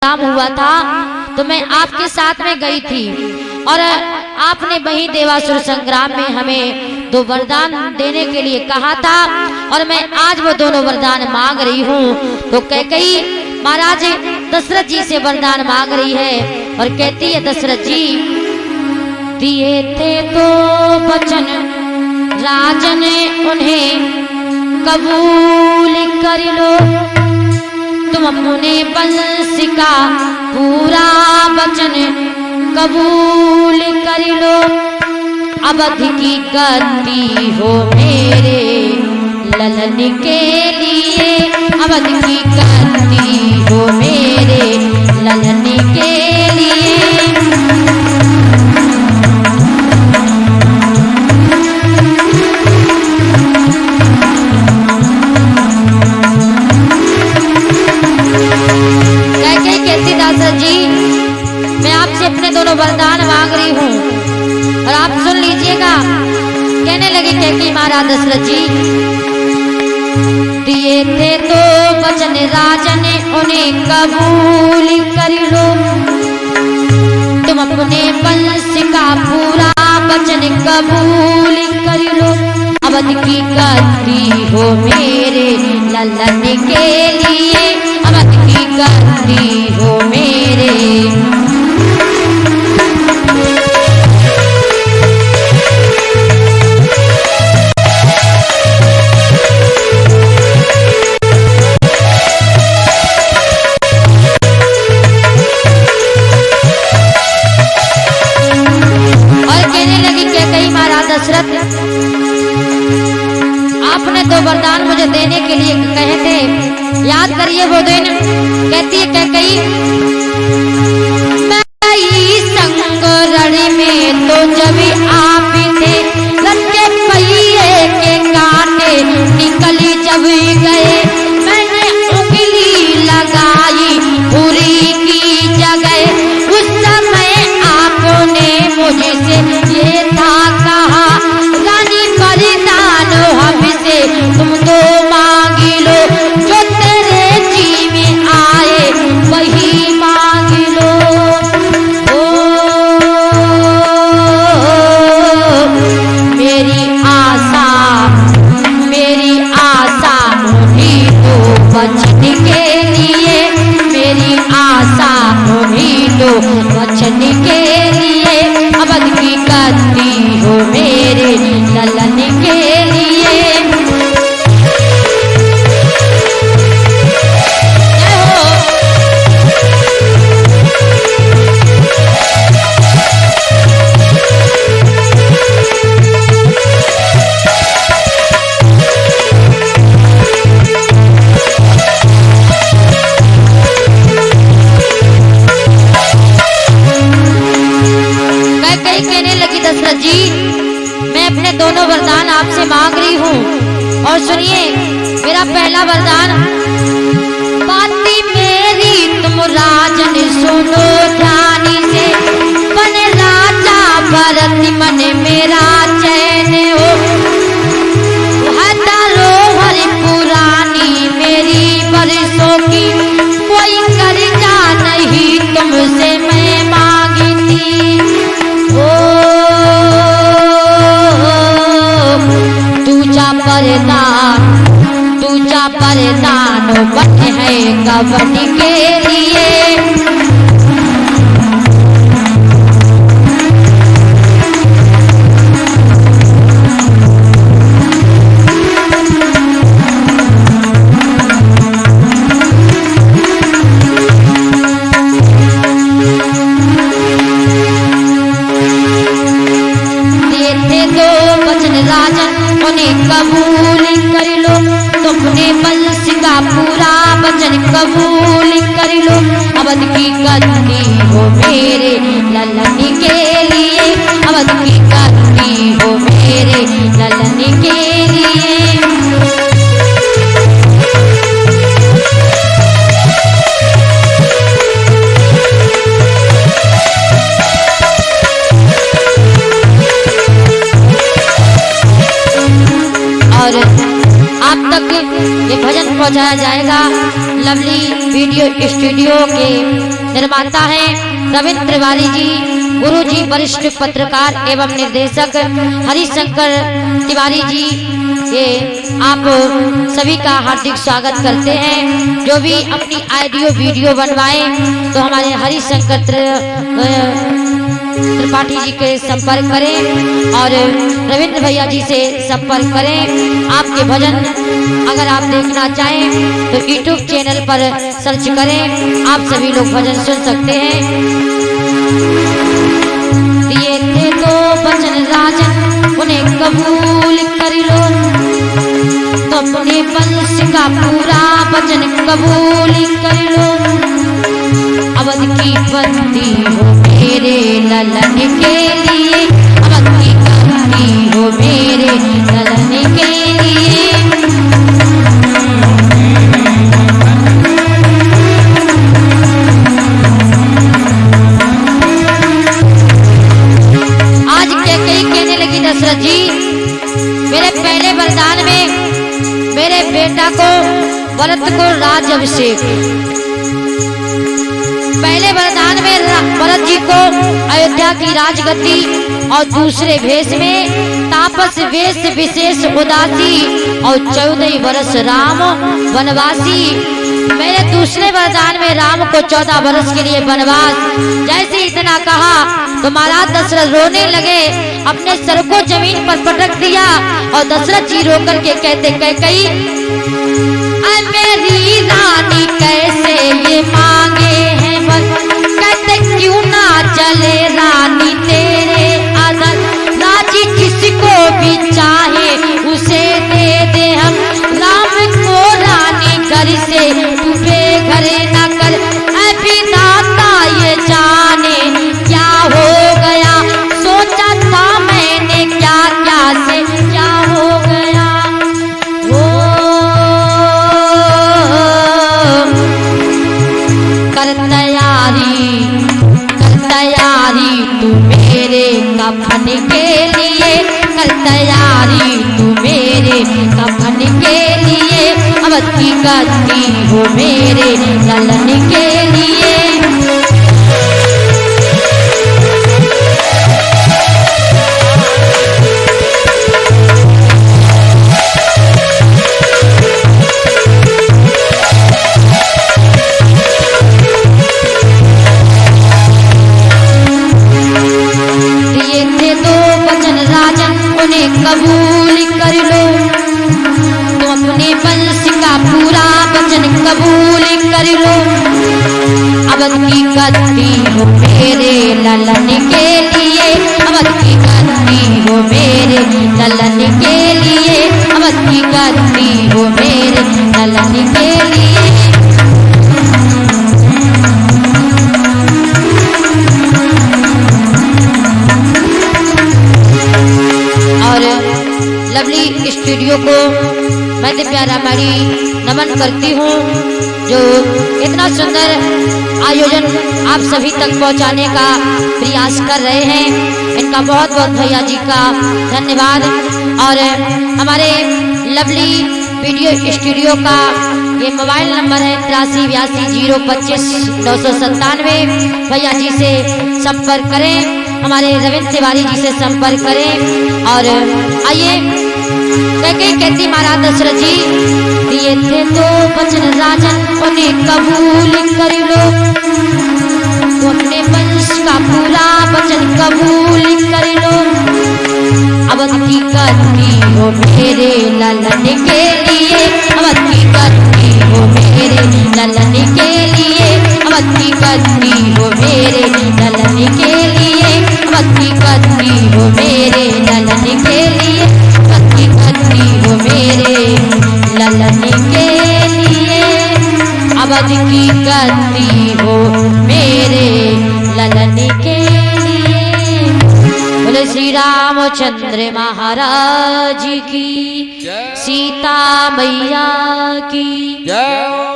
काम हुआ था तो मैं आपके साथ में गई थी और आपने वही देवासुर संग्राम में हमें दो वरदान देने के लिए कहा था और मैं आज वो दोनों वरदान मांग रही हूँ। तो कैकेयी महाराज दशरथ जी से वरदान मांग रही है और कहती है, दशरथ जी दिए थे तो वचन राजन उन्हें कबूल कर लो, तुम अपने वंश का पूरा वचन कबूल कर लो। अवध की गद्दी हो मेरे ललन के लिए, अवध की गद्दी हो मेरे ललन के लिए। अपने दोनों वरदान मांग रही हूँ और आप सुन लीजिएगा। कहने लगे कैकेयी महाराज दशरथ जी दिए थे तो वचन राजन उन्हें कबूल कर लो, तुम अपने वंश का पूरा वचन कबूल कर लो। अवध की गद्दी हो मेरे ललन के लिए, अवध की गद्दी हो मेरे। आपने दो वरदान मुझे देने के लिए कहे थे, याद करिए वो दिन। कहती है कैकेयी मैं संग रड़ी में तो जब आप थे, लटके पहिए के कांटे निकली जब गए, मैंने उंगली लगाई पूरी की जगह, उस समय आपने मुझसे ये था कहा रानी परिदान हमसे तुम तो मांगी लो, जो तेरे जी में आए वही मांग लो। ओ मेरी आशा उन्हीं तो वचन के लिए, मेरी आशा उन्हीं तो वचन के लिए। अवध की गद्दी हो मेरे ललन के लिए। कहने लगी दशरथ जी मैं अपने दोनों वरदान आपसे मांग रही हूँ और सुनिए मेरा पहला वरदान, बाती मेरी तुम राजन सुनो ध्यान से, बने राजा भरत मन मेरा चैन हो, हर पुरानी मेरी बरसों की कोई कर्जा नहीं तुमसे मैं मांगी थी। दूजा परदान बन है गवन के लिए। देते दो वचन राजन उन्हें कबूल कर लो, तुमने वंश का पूरा वचन कबूल कर लो। अवध की गद्दी हो मेरे ललन के लिए, अवध की गद्दी हो मेरे ललन के लिए। और आप तक ये भजन पहुंचाया जाएगा लवली वीडियो स्टूडियो के निर्माता हैं रविंद्र तिवारी जी, गुरु जी, वरिष्ठ पत्रकार एवं निर्देशक हरिशंकर तिवारी जी, ये आप सभी का हार्दिक स्वागत करते हैं। जो भी अपनी ऑडियो वीडियो बनवाएं तो हमारे हरिशंकर त्रिपाठी जी के संपर्क करें और रविंद्र भैया जी से संपर्क करें। आपके भजन अगर आप देखना चाहें तो यूट्यूब चैनल पर सर्च करें, आप सभी लोग भजन सुन सकते हैं। दिए थे तो वचन राजन उन्हें कबूल कर लो, तो अपने वंश का पूरा वचन कबूल कर लो। अवध की बंदी हो मेरे ललन के लिए, अवध की बंदी हो मेरे ललन के लिए। आज कैकेयी कहने लगी दशरथ जी, मेरे पहले वरदान में मेरे बेटा को भरत को राज अभिषेक, पहले वरदान में भरत जी को अयोध्या की राजगद्दी और दूसरे भेष में तापस वेश विशेष उदासी और 14 वर्ष राम वनवासी। मेरे दूसरे वरदान में राम को 14 वर्ष के लिए वनवास। जैसे इतना कहा तो महाराज दशरथ रोने लगे, अपने सर को जमीन पर पटक दिया और दशरथ जी रोकर के कहते कैकेयी मेरी रानी कैसे ये मांगे हैं बस, कहते क्यों ना चले रानी तेरे आदर, राजी जिसको भी चाहे उसे दे दे हम, राम को रानी घर से तू बेघर न कर। अभी दाता ये जाने क्या हो गया, सोचा था मैंने क्या क्या से क्या हो गया। कर तैयारी तू मेरे कफन के लिए, कर तैयारी तू मेरे कफन के लिए। अवध की गद्दी हो मेरे ललन के लिए। कबूल कर लो, तो अपने वंश का पूरा वचन कबूल कर लो। अवध की गद्दी हो मेरे ललन के लिए, अवध की गद्दी हो मेरे ललन के लिए, अवध की गद्दी हो मेरे ललन के लिए। लवली स्टूडियो को मैं प्यारा बड़ी नमन करती हूँ, जो इतना सुंदर आयोजन आप सभी तक पहुँचाने का प्रयास कर रहे हैं। इनका बहुत बहुत भैया जी का धन्यवाद। और हमारे लवली वीडियो स्टूडियो का ये मोबाइल नंबर है 8382025997। भैया जी से संपर्क करें, हमारे रविंद्र तिवारी जी से संपर्क करें। और आइए कैकेयी कहती महाराज दशरथ जी, दिए थे तो वचन राजन उन्हें कबूल कर लो, तो अपने वंश का पूरा वचन कबूल कर लो। अवध की गद्दी हो मेरे ललन के लिए, अवध की गद्दी हो मेरे ललन के लिए, अवध की गद्दी हो मेरे ललन के लिए, अवध की गद्दी हो मेरे ललन के लिए, अवध की गद्दी हो मेरे ललन के लिए, अवध की गद्दी हो मेरे ललन के लिए। बोले श्री रामचंद्र महाराज की, सीता मैया की जय।